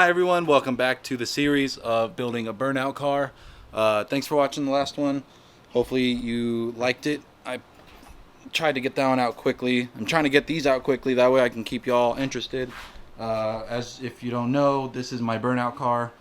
Hi everyone, welcome back to the series of building a Burnout car. Thanks for watching the last one. Hopefully you liked it. I tried to get that one out quickly. I'm trying to get these out quickly, that way I can keep y'all interested. As if you don't know, this is my Burnout car.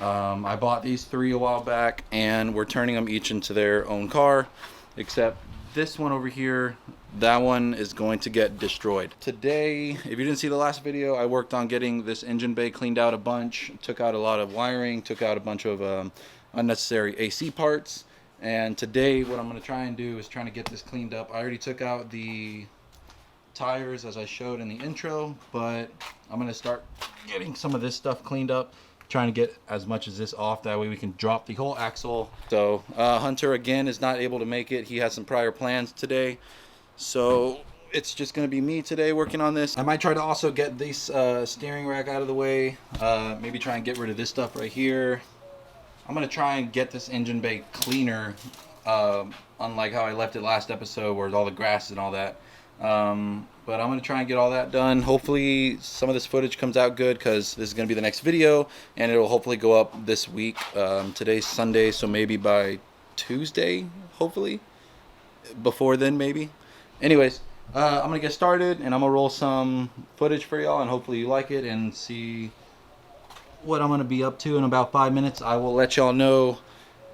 I bought these three a while back and we're turning them each into their own car, except this one over here, that one is going to get destroyed. Today, if you didn't see the last video, I worked on getting this engine bay cleaned out a bunch, took out a lot of wiring, took out a bunch of unnecessary AC parts, and today what I'm going to try and do is trying to get this cleaned up. I already took out the tires as I showed in the intro, but I'm going to start getting some of this stuff cleaned up, trying to get as much as this off, that way we can drop the whole axle. So Hunter again is not able to make it. He has some prior plans today, so it's just going to be me today working on this. I might try to also get this steering rack out of the way, maybe try and get rid of this stuff right here. I'm going to try and get this engine bay cleaner, unlike how I left it last episode where all the grass and all that. But I'm going to try and get all that done. Hopefully some of this footage comes out good, because this is going to be the next video and it will hopefully go up this week. Today's Sunday, so maybe by Tuesday, hopefully. Before then, maybe. Anyways, I'm going to get started and I'm going to roll some footage for y'all, and hopefully you like it and see what I'm going to be up to in about 5 minutes. I will let y'all know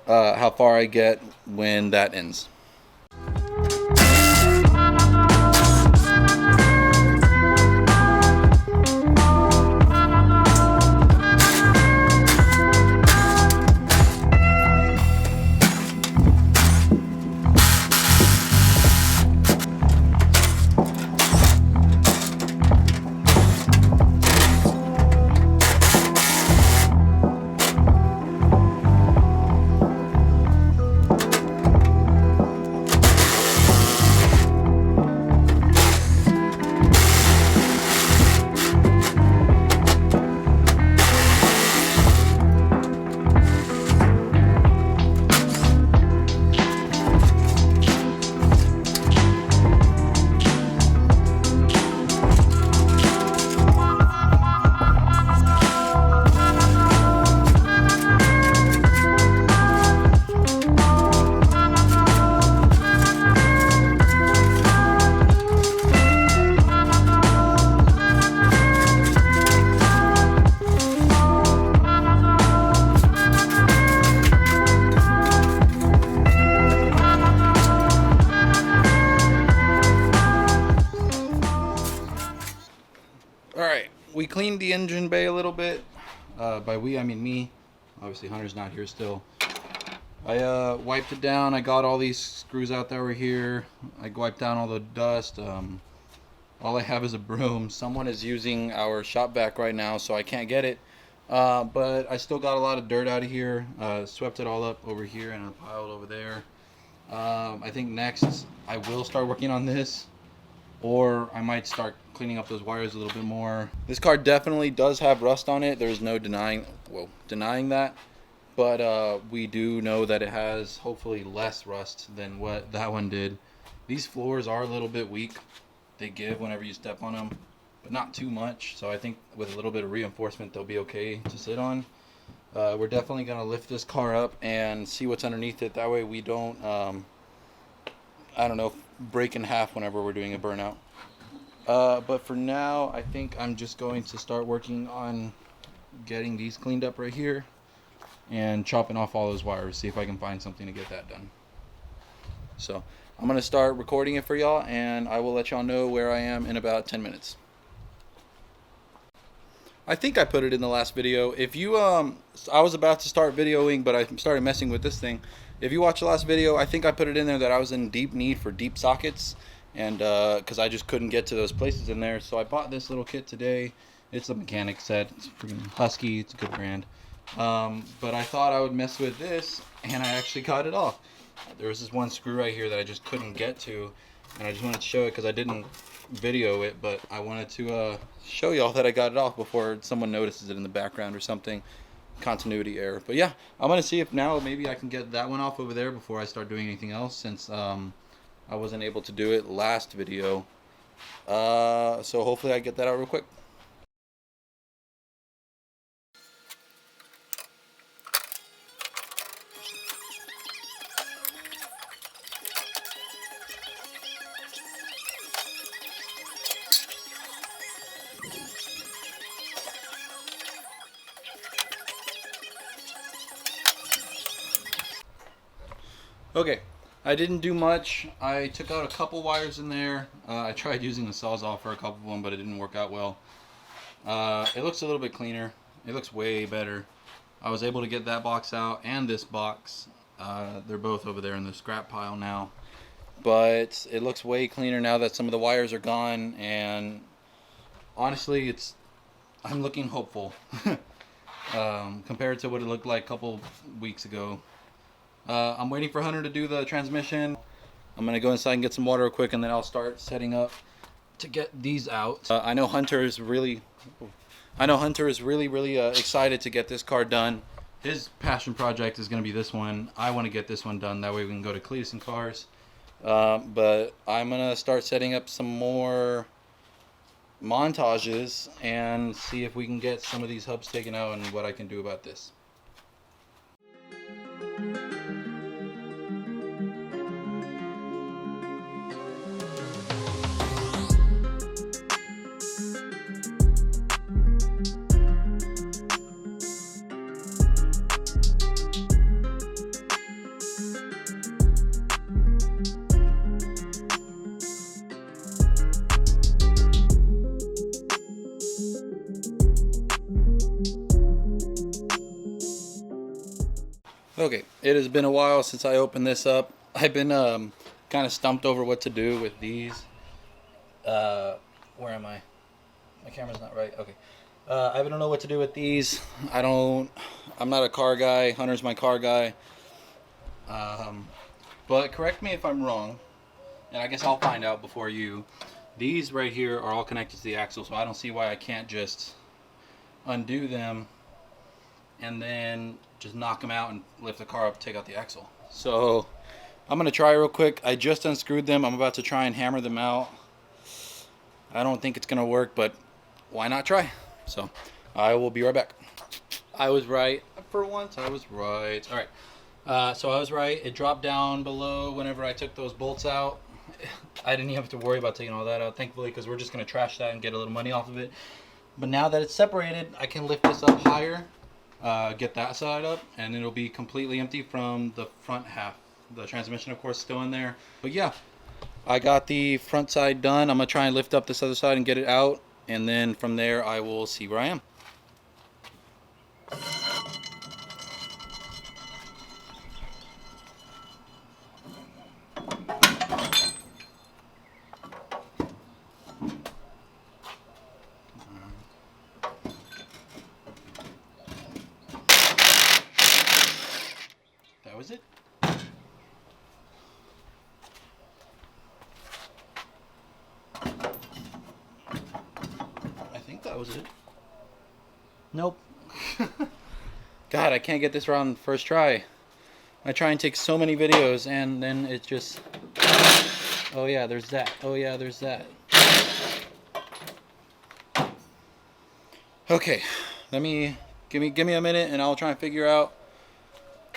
how far I get when that ends. Alright, we cleaned the engine bay a little bit. By we, I mean me. Obviously Hunter's not here still. I wiped it down. I got all these screws out that were here. I wiped down all the dust. All I have is a broom. Someone is using our shop vac right now, so I can't get it. But I still got a lot of dirt out of here. Swept it all up over here and a pile over there. I think next I will start working on this, or I might start cleaning up those wires a little bit more. This car definitely does have rust on it. There's no denying that. But we do know that it has hopefully less rust than what that one did. These floors are a little bit weak. They give whenever you step on them, but not too much. So I think with a little bit of reinforcement, they'll be okay to sit on. We're definitely going to lift this car up and see what's underneath it. That way we don't, I don't know, break in half whenever we're doing a burnout. But for now, I think I'm just going to start working on getting these cleaned up right here and chopping off all those wires, see if I can find something to get that done. So I'm going to start recording it for y'all, and I will let y'all know where I am in about 10 minutes. I think I put it in the last video. If you, I was about to start videoing, but I started messing with this thing. If you watch the last video, I think I put it in there that I was in deep need for deep sockets, and because I just couldn't get to those places in there. So I bought this little kit today. It's a mechanic set. It's freaking Husky. It's a good brand. But I thought I would mess with this, and I actually got it off. There was this one screw right here that I just couldn't get to, and I just wanted to show it because I didn't video it, but I wanted to show y'all that I got it off before someone notices it in the background or something. Continuity error. But yeah, I'm gonna see if now maybe I can get that one off over there before I start doing anything else, since I wasn't able to do it last video. So hopefully I get that out real quick. Okay, I didn't do much. I took out a couple wires in there. I tried using the Sawzall for a couple of them, but it didn't work out well. It looks a little bit cleaner. It looks way better. I was able to get that box out and this box. They're both over there in the scrap pile now. But it looks way cleaner now that some of the wires are gone, and honestly, I'm looking hopeful compared to what it looked like a couple weeks ago. I'm waiting for Hunter to do the transmission. I'm gonna go inside and get some water real quick, and then I'll start setting up to get these out. I know Hunter is really excited to get this car done. His passion project is gonna be this one. I want to get this one done. That way we can go to Cletus and Cars. But I'm gonna start setting up some more montages and see if we can get some of these hubs taken out and what I can do about this. Okay, it has been a while since I opened this up. I've been kind of stumped over what to do with these. Where am I? My camera's not right. Okay. I don't know what to do with these. I'm not a car guy. Hunter's my car guy. But correct me if I'm wrong, and I guess I'll find out before you. These right here are all connected to the axle, so I don't see why I can't just undo them and then just knock them out and lift the car up, take out the axle. So I'm gonna try real quick. I just unscrewed them. I'm about to try and hammer them out. I don't think it's gonna work, but why not try? So I will be right back. I was right. For once, I was right. All right. So I was right. It dropped down below whenever I took those bolts out. I didn't even have to worry about taking all that out, thankfully, because we're just gonna trash that and get a little money off of it. But now that it's separated, I can lift this up higher. Get that side up, and it'll be completely empty from the front half. The transmission, of course, is still in there. But yeah, I got the front side done. I'm gonna try and lift up this other side and get it out, and then from there I will see where I am. That was it. I think that was it. Nope. God, I can't get this around first try. I try and take so many videos, and then it just... Oh yeah, there's that. Oh yeah, there's that. Okay, give me a minute, and I'll try and figure out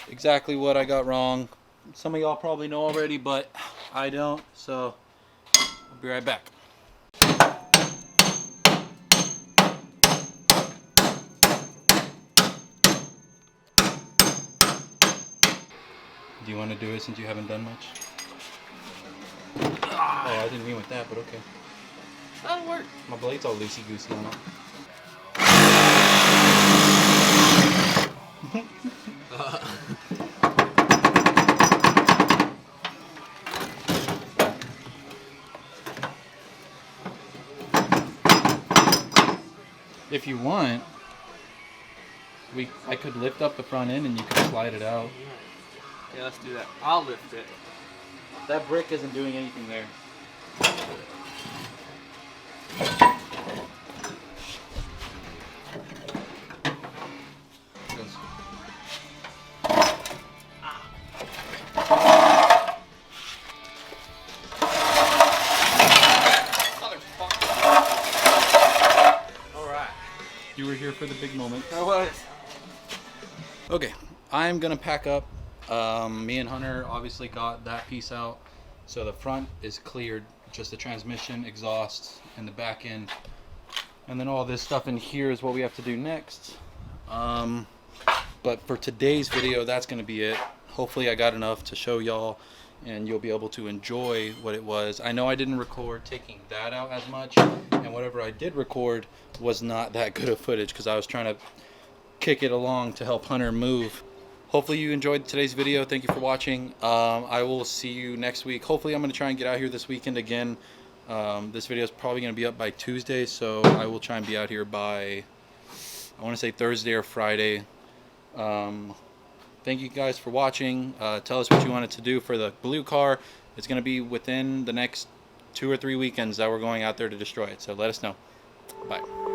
exactly what I got wrong. Some of y'all probably know already, but I don't, so I'll be right back. Do you want to do it since you haven't done much? Oh, I didn't mean with that, but okay. That'll work. My blade's all loosey-goosey on it. If you want, I could lift up the front end and you could slide it out. Yeah, let's do that. I'll lift it. That brick isn't doing anything there. You were here for the big moment. I was. Okay, I'm gonna pack up. Me and Hunter obviously got that piece out, so the front is cleared. Just the transmission, exhaust, and the back end, and then all this stuff in here is what we have to do next. But for today's video, that's gonna be it. hopefully I got enough to show y'all, and you'll be able to enjoy what it was. I know I didn't record taking that out as much, and whatever I did record was not that good of footage because I was trying to kick it along to help Hunter move. Hopefully you enjoyed today's video. Thank you for watching. I will see you next week. Hopefully I'm going to try and get out here this weekend again. This video is probably going to be up by Tuesday, so I will try and be out here by, I want to say Thursday or Friday. Thank you guys for watching. Tell us what you wanted to do for the blue car. It's going to be within the next 2 or 3 weekends that we're going out there to destroy it, so let us know. Bye.